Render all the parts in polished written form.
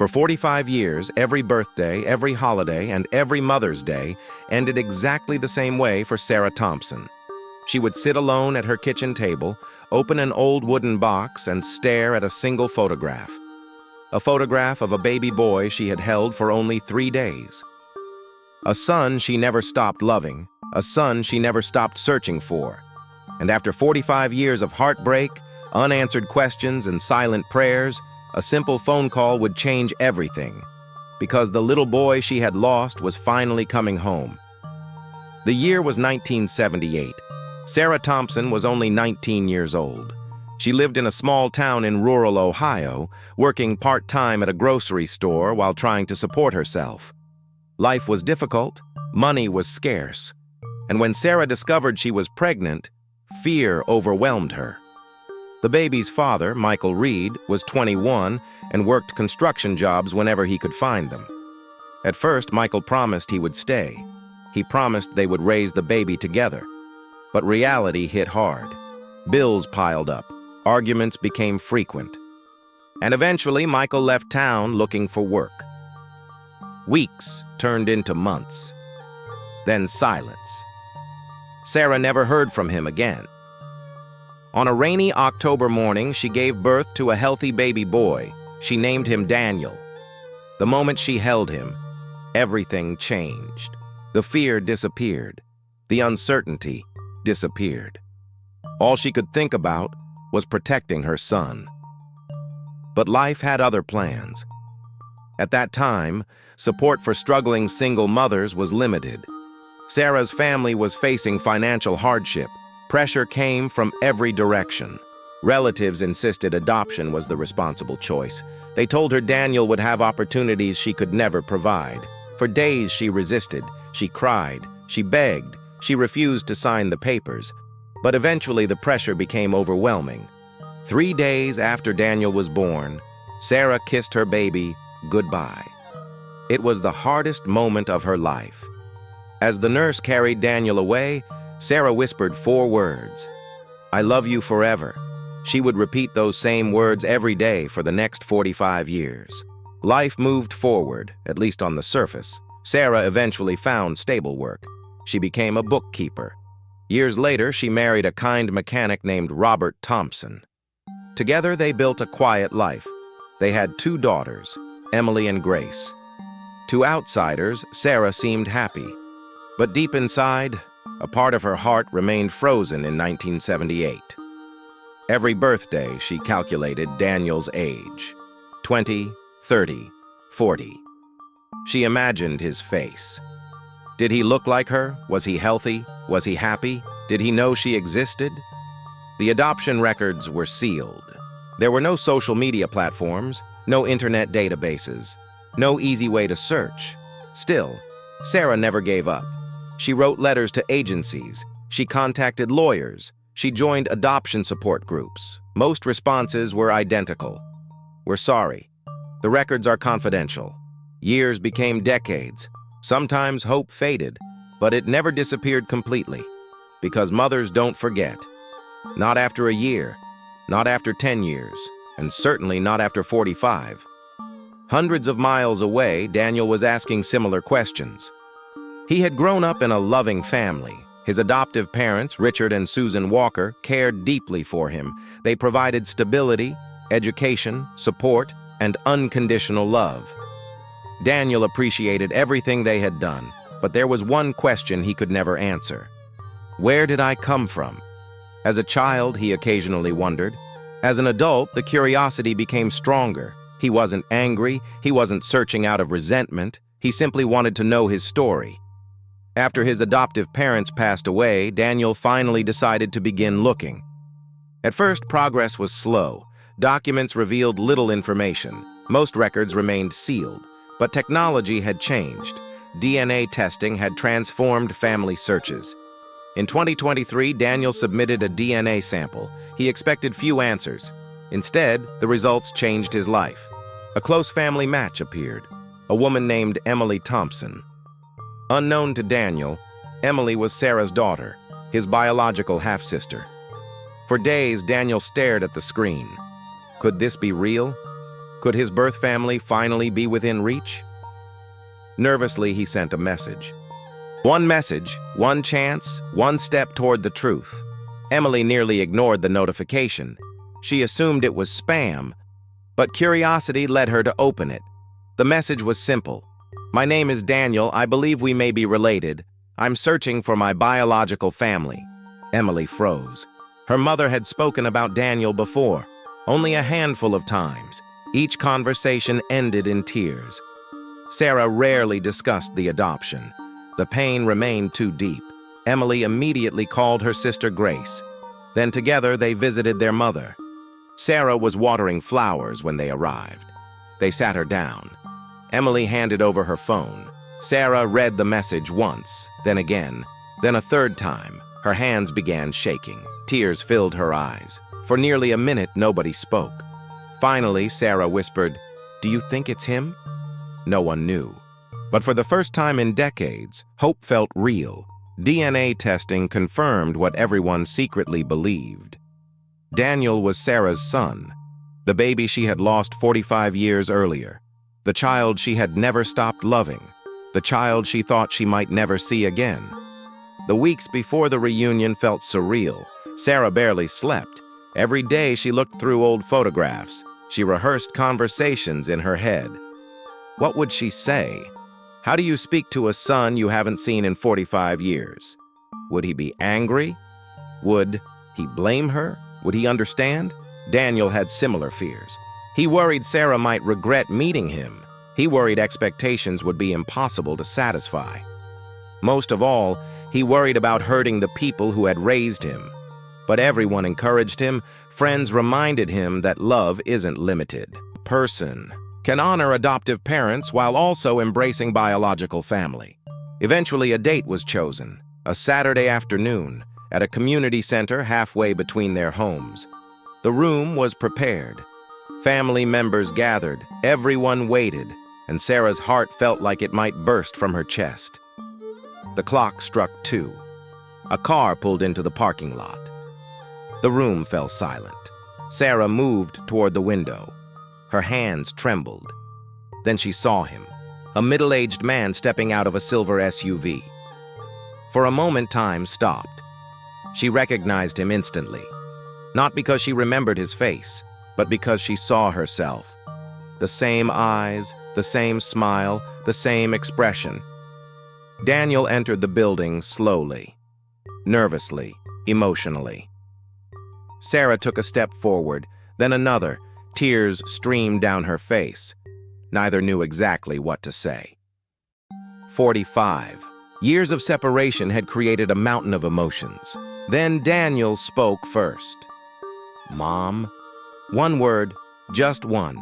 For 45 years, every birthday, every holiday, and every Mother's Day ended exactly the same way for Sarah Thompson. She would sit alone at her kitchen table, open an old wooden box, and stare at a single photograph. A photograph of a baby boy she had held for only 3 days. A son she never stopped loving, a son she never stopped searching for. And after 45 years of heartbreak, unanswered questions, and silent prayers, a simple phone call would change everything, because the little boy she had lost was finally coming home. The year was 1978. Sarah Thompson was only 19 years old. She lived in a small town in rural Ohio, working part-time at a grocery store while trying to support herself. Life was difficult, money was scarce, and when Sarah discovered she was pregnant, fear overwhelmed her. The baby's father, Michael Reed, was 21 and worked construction jobs whenever he could find them. At first, Michael promised he would stay. He promised they would raise the baby together. But reality hit hard. Bills piled up. Arguments became frequent. And eventually, Michael left town looking for work. Weeks turned into months. Then silence. Sarah never heard from him again. On a rainy October morning, she gave birth to a healthy baby boy. She named him Daniel. The moment she held him, everything changed. The fear disappeared. The uncertainty disappeared. All she could think about was protecting her son. But life had other plans. At that time, support for struggling single mothers was limited. Sarah's family was facing financial hardship. Pressure came from every direction. Relatives insisted adoption was the responsible choice. They told her Daniel would have opportunities she could never provide. For days she resisted. She cried. She begged. She refused to sign the papers. But eventually the pressure became overwhelming. 3 days after Daniel was born, Sarah kissed her baby goodbye. It was the hardest moment of her life. As the nurse carried Daniel away, Sarah whispered 4 words. "I love you forever." She would repeat those same words every day for the next 45 years. Life moved forward, at least on the surface. Sarah eventually found stable work. She became a bookkeeper. Years later, she married a kind mechanic named Robert Thompson. Together, they built a quiet life. They had 2 daughters, Emily and Grace. To outsiders, Sarah seemed happy. But deep inside, a part of her heart remained frozen in 1978. Every birthday, she calculated Daniel's age. 20, 30, 40. She imagined his face. Did he look like her? Was he healthy? Was he happy? Did he know she existed? The adoption records were sealed. There were no social media platforms, no internet databases, no easy way to search. Still, Sarah never gave up. She wrote letters to agencies. She contacted lawyers. She joined adoption support groups. Most responses were identical. "We're sorry. The records are confidential." Years became decades. Sometimes hope faded, but it never disappeared completely. Because mothers don't forget. Not after a year, not after 10 years, and certainly not after 45. Hundreds of miles away, Daniel was asking similar questions. He had grown up in a loving family. His adoptive parents, Richard and Susan Walker, cared deeply for him. They provided stability, education, support, and unconditional love. Daniel appreciated everything they had done, but there was one question he could never answer. Where did I come from? As a child, he occasionally wondered. As an adult, the curiosity became stronger. He wasn't angry, he wasn't searching out of resentment, he simply wanted to know his story. After his adoptive parents passed away, Daniel finally decided to begin looking. At first, progress was slow. Documents revealed little information. Most records remained sealed. But technology had changed. DNA testing had transformed family searches. In 2023, Daniel submitted a DNA sample. He expected few answers. Instead, the results changed his life. A close family match appeared, a woman named Emily Thompson. Unknown to Daniel, Emily was Sarah's daughter, his biological half-sister. For days, Daniel stared at the screen. Could this be real? Could his birth family finally be within reach? Nervously, he sent a message. One message, one chance, one step toward the truth. Emily nearly ignored the notification. She assumed it was spam, but curiosity led her to open it. The message was simple. "My name is Daniel. I believe we may be related. I'm searching for my biological family." Emily froze. Her mother had spoken about Daniel before, only a handful of times. Each conversation ended in tears. Sarah rarely discussed the adoption. The pain remained too deep. Emily immediately called her sister Grace. Then together they visited their mother. Sarah was watering flowers when they arrived. They sat her down. Emily handed over her phone. Sarah read the message once, then again, then a third time. Her hands began shaking. Tears filled her eyes. For nearly a minute, nobody spoke. Finally, Sarah whispered, "Do you think it's him?" No one knew. But for the first time in decades, hope felt real. DNA testing confirmed what everyone secretly believed. Daniel was Sarah's son, the baby she had lost 45 years earlier, the child she had never stopped loving, the child she thought she might never see again. The weeks before the reunion felt surreal. Sarah barely slept. Every day she looked through old photographs. She rehearsed conversations in her head. What would she say? How do you speak to a son you haven't seen in 45 years? Would he be angry? Would he blame her? Would he understand? Daniel had similar fears. He worried Sarah might regret meeting him. He worried expectations would be impossible to satisfy. Most of all, he worried about hurting the people who had raised him. But everyone encouraged him. Friends reminded him that love isn't limited. A person can honor adoptive parents while also embracing biological family. Eventually, a date was chosen, a Saturday afternoon, at a community center halfway between their homes. The room was prepared. Family members gathered, everyone waited, and Sarah's heart felt like it might burst from her chest. The clock struck 2. A car pulled into the parking lot. The room fell silent. Sarah moved toward the window. Her hands trembled. Then she saw him, a middle-aged man stepping out of a silver SUV. For a moment, time stopped. She recognized him instantly, not because she remembered his face, but because she saw herself. The same eyes, the same smile, the same expression. Daniel entered the building slowly, nervously, emotionally. Sarah took a step forward, then another. Tears streamed down her face. Neither knew exactly what to say. 45. Years of separation had created a mountain of emotions. Then Daniel spoke first. "Mom?" One word, just one.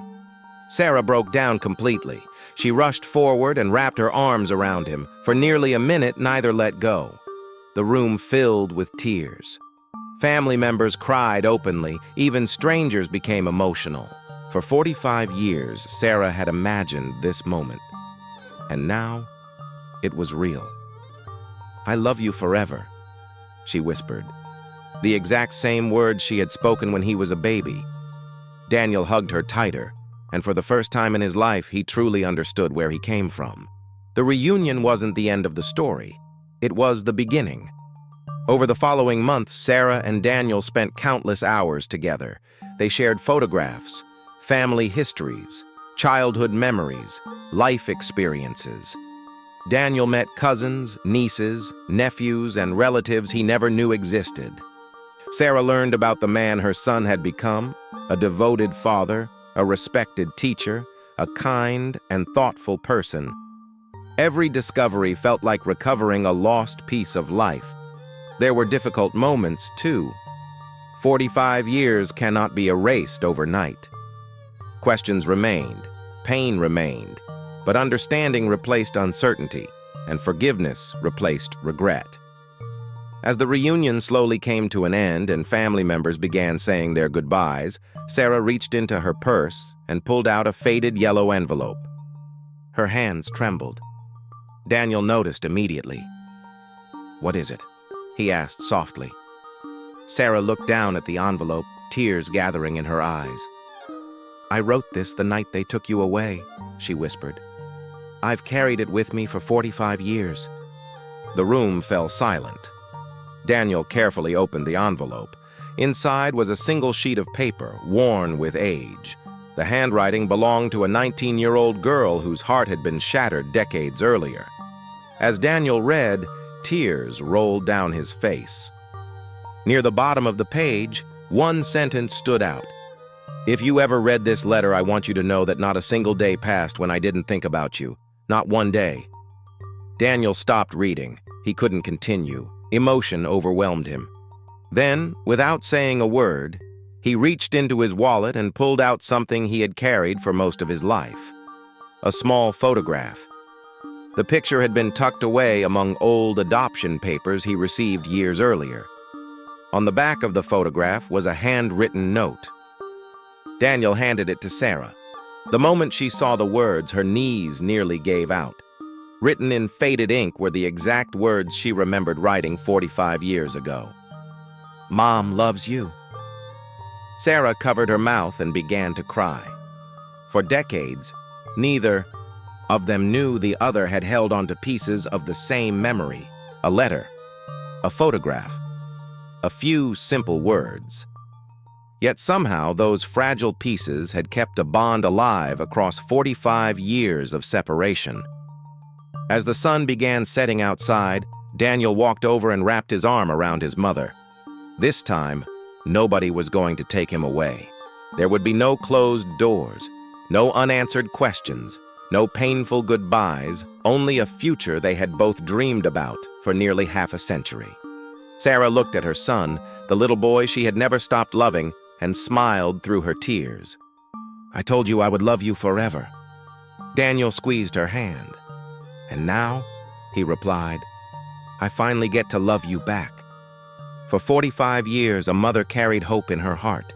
Sarah broke down completely. She rushed forward and wrapped her arms around him. For nearly a minute, neither let go. The room filled with tears. Family members cried openly. Even strangers became emotional. For 45 years, Sarah had imagined this moment. And now, it was real. "I love you forever," she whispered. The exact same words she had spoken when he was a baby. Daniel hugged her tighter, and for the first time in his life, he truly understood where he came from. The reunion wasn't the end of the story. It was the beginning. Over the following months, Sarah and Daniel spent countless hours together. They shared photographs, family histories, childhood memories, life experiences. Daniel met cousins, nieces, nephews, and relatives he never knew existed. Sarah learned about the man her son had become, a devoted father, a respected teacher, a kind and thoughtful person. Every discovery felt like recovering a lost piece of life. There were difficult moments, too. 45 years cannot be erased overnight. Questions remained, pain remained, but understanding replaced uncertainty, and forgiveness replaced regret. As the reunion slowly came to an end and family members began saying their goodbyes, Sarah reached into her purse and pulled out a faded yellow envelope. Her hands trembled. Daniel noticed immediately. "What is it?" he asked softly. Sarah looked down at the envelope, tears gathering in her eyes. I wrote this the night they took you away, she whispered. I've carried it with me for 45 years. The room fell silent. Daniel carefully opened the envelope. Inside was a single sheet of paper, worn with age. The handwriting belonged to a 19-year-old girl whose heart had been shattered decades earlier. As Daniel read, tears rolled down his face. Near the bottom of the page, one sentence stood out. If you ever read this letter, I want you to know that not a single day passed when I didn't think about you. Not one day. Daniel stopped reading. He couldn't continue. Emotion overwhelmed him. Then, without saying a word, he reached into his wallet and pulled out something he had carried for most of his life. A small photograph. The picture had been tucked away among old adoption papers he received years earlier. On the back of the photograph was a handwritten note. Daniel handed it to Sarah. The moment she saw the words, her knees nearly gave out. Written in faded ink were the exact words she remembered writing 45 years ago. Mom loves you. Sarah covered her mouth and began to cry. For decades, neither of them knew the other had held onto pieces of the same memory, a letter, a photograph, a few simple words. Yet somehow those fragile pieces had kept a bond alive across 45 years of separation. As the sun began setting outside, Daniel walked over and wrapped his arm around his mother. This time, nobody was going to take him away. There would be no closed doors, no unanswered questions, no painful goodbyes, only a future they had both dreamed about for nearly half a century. Sarah looked at her son, the little boy she had never stopped loving, and smiled through her tears. I told you I would love you forever. Daniel squeezed her hand. And now, he replied, I finally get to love you back. For 45 years, a mother carried hope in her heart.